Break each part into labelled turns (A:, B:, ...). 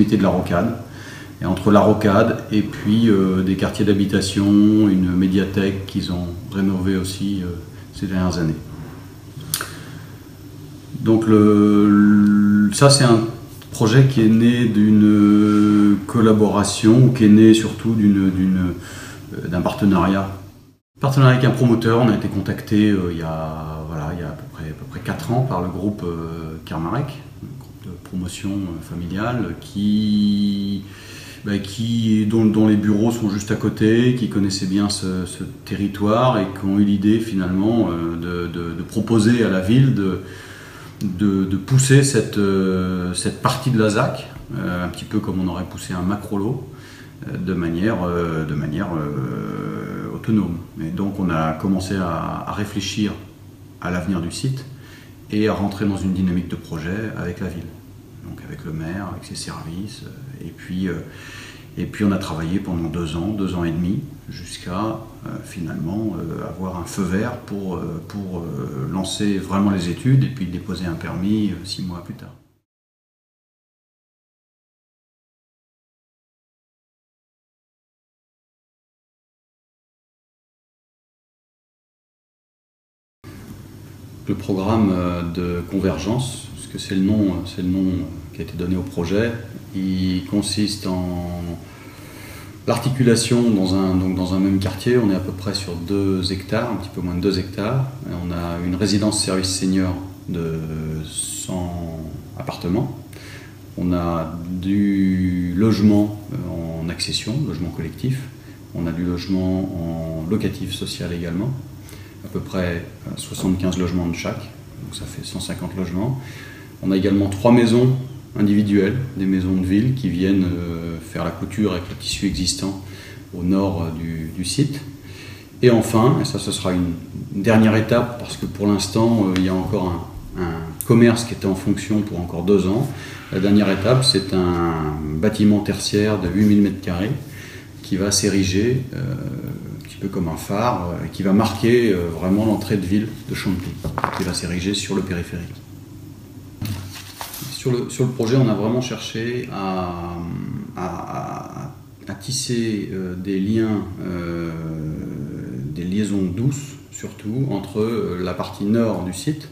A: proximité de la Rocade. Et entre la Rocade et puis des quartiers d'habitation, une médiathèque qu'ils ont rénové aussi ces dernières années. Donc ça c'est un projet qui est né d'une collaboration, qui est né surtout d'un partenariat. Partenariat avec un promoteur, on a été contacté il y a à peu près 4 ans par le groupe Kermarec, un groupe de promotion familiale dont les bureaux sont juste à côté, qui connaissaient bien ce territoire et qui ont eu l'idée finalement de proposer à la ville de pousser cette partie de la ZAC, un petit peu comme on aurait poussé un macrolot, de manière autonome. Et donc on a commencé à réfléchir à l'avenir du site et à rentrer dans une dynamique de projet avec la ville. Donc avec le maire, avec ses services, et puis on a travaillé pendant 2 ans et demi, jusqu'à finalement avoir un feu vert pour lancer vraiment les études et puis déposer un permis 6 mois plus tard. Le programme de convergence, parce que c'est le nom qui a été donné au projet, il consiste en l'articulation dans un même quartier. On est à peu près sur 2 hectares, un petit peu moins de 2 hectares. Et on a une résidence service senior de 100 appartements. On a du logement en accession, logement collectif. On a du logement en locatif social également. À peu près 75 logements de chaque, donc ça fait 150 logements. On a également 3 maisons individuelles, des maisons de ville qui viennent faire la couture avec le tissu existant au nord du site. Et enfin, et ça ce sera une dernière étape parce que pour l'instant il y a encore un commerce qui était en fonction pour encore 2 ans. La dernière étape, c'est un bâtiment tertiaire de 8000 m² qui va s'ériger un petit peu comme un phare, qui va marquer vraiment l'entrée de ville de Chantepie, qui va s'ériger sur le périphérique. Sur le projet, on a vraiment cherché à tisser des liens, des liaisons douces surtout, entre la partie nord du site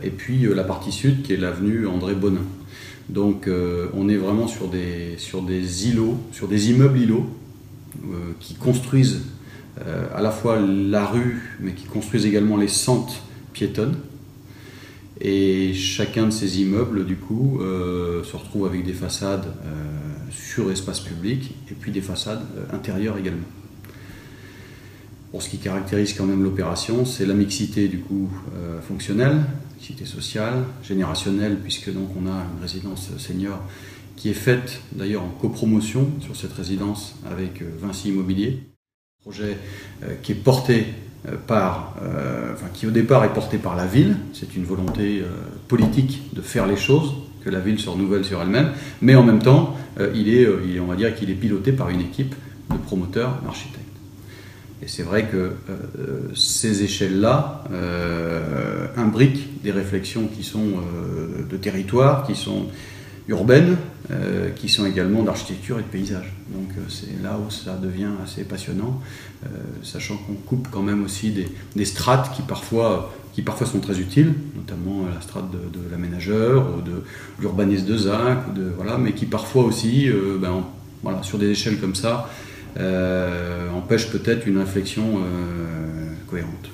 A: et puis la partie sud qui est l'avenue André Bonin. Donc on est vraiment sur des îlots, sur des immeubles îlots qui construisent à la fois la rue, mais qui construisent également les sentes piétonnes. Et chacun de ces immeubles, du coup, se retrouve avec des façades sur espace public et puis des façades intérieures également. Pour ce qui caractérise quand même l'opération, c'est la mixité du coup fonctionnelle, mixité sociale, générationnelle, puisque donc on a une résidence senior qui est faite d'ailleurs en copromotion sur cette résidence avec Vinci Immobilier. Projet qui est porté qui au départ est porté par la ville. C'est une volonté politique de faire les choses, que la ville se renouvelle sur elle-même, mais en même temps, on va dire qu'il est piloté par une équipe de promoteurs, d'architectes. Et c'est vrai que ces échelles-là imbriquent des réflexions qui sont de territoire, qui sont urbaines, qui sont également d'architecture et de paysage. Donc c'est là où ça devient assez passionnant, sachant qu'on coupe quand même aussi des strates qui parfois sont très utiles, notamment la strate de l'aménageur ou de l'urbaniste de ZAC, mais qui parfois aussi, sur des échelles comme ça, empêchent peut-être une réflexion cohérente.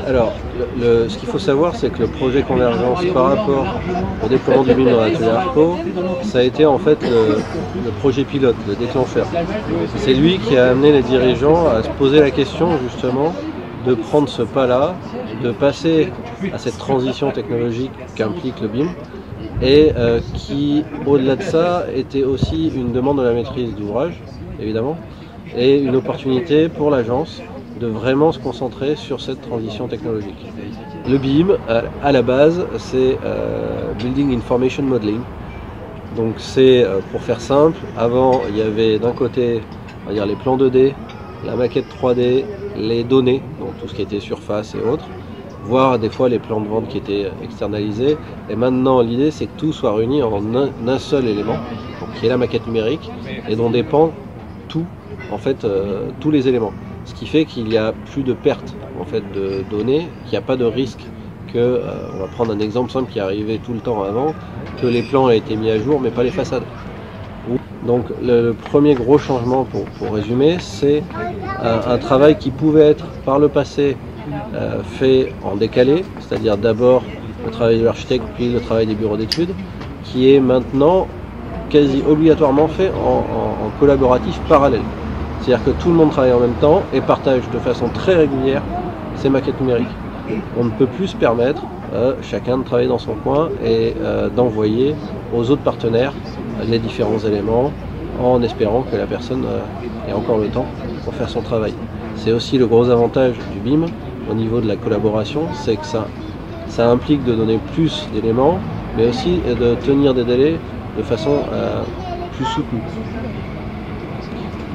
B: Alors, ce qu'il faut savoir, c'est que le projet Convergence par rapport au déploiement du BIM dans l'atelier Arco, ça a été en fait le projet pilote, le déclencheur. C'est lui qui a amené les dirigeants à se poser la question justement de prendre ce pas-là, de passer à cette transition technologique qu'implique le BIM et qui, au-delà de ça, était aussi une demande de la maîtrise d'ouvrage, évidemment, et une opportunité pour l'agence de vraiment se concentrer sur cette transition technologique. Le BIM, à la base, c'est Building Information Modeling. Donc c'est, pour faire simple, avant il y avait d'un côté, on va dire, les plans 2D, la maquette 3D, les données, donc tout ce qui était surface et autres, voire des fois les plans de vente qui étaient externalisés. Et maintenant l'idée c'est que tout soit réuni en un seul élément, donc, qui est la maquette numérique, et dont dépend tout, en fait, tous les éléments. Ce qui fait qu'il n'y a plus de perte en fait, de données, qu'il n'y a pas de risque que, on va prendre un exemple simple qui arrivait tout le temps avant, que les plans aient été mis à jour mais pas les façades. Donc le premier gros changement, pour résumer, c'est un travail qui pouvait être par le passé fait en décalé, c'est-à-dire d'abord le travail de l'architecte puis le travail des bureaux d'études, qui est maintenant quasi obligatoirement fait en collaboratif parallèle. C'est-à-dire que tout le monde travaille en même temps et partage de façon très régulière ces maquettes numériques. On ne peut plus se permettre chacun de travailler dans son coin et d'envoyer aux autres partenaires les différents éléments en espérant que la personne ait encore le temps pour faire son travail. C'est aussi le gros avantage du BIM au niveau de la collaboration, c'est que ça implique de donner plus d'éléments, mais aussi de tenir des délais de façon plus soutenue.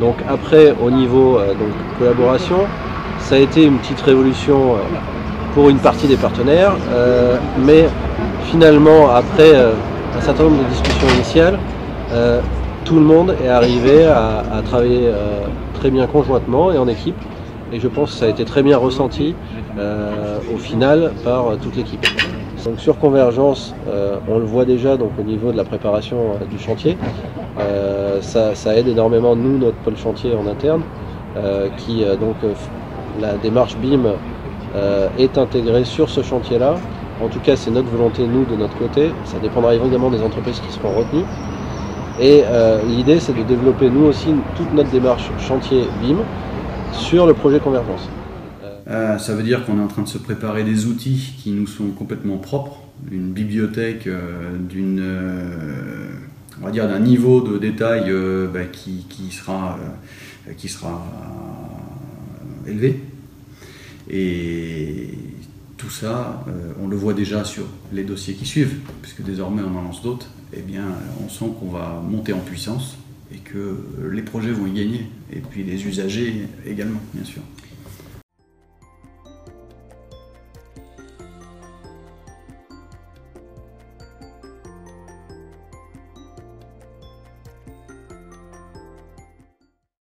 B: Donc après, au niveau donc, collaboration, ça a été une petite révolution pour une partie des partenaires, mais finalement, après un certain nombre de discussions initiales, tout le monde est arrivé à travailler très bien conjointement et en équipe, et je pense que ça a été très bien ressenti au final par toute l'équipe. Donc sur Convergence, on le voit déjà donc, au niveau de la préparation du chantier. Ça aide énormément nous, notre pôle chantier en interne, qui donc la démarche BIM est intégrée sur ce chantier-là. En tout cas, c'est notre volonté, nous, de notre côté. Ça dépendra évidemment des entreprises qui seront retenues. Et l'idée, c'est de développer nous aussi toute notre démarche chantier BIM sur le projet Convergence.
A: Ça veut dire qu'on est en train de se préparer des outils qui nous sont complètement propres, une bibliothèque on va dire d'un niveau de détail qui sera élevé. Et tout ça, on le voit déjà sur les dossiers qui suivent, puisque désormais on en lance d'autres. Eh bien, on sent qu'on va monter en puissance et que les projets vont y gagner, et puis les usagers également, bien sûr.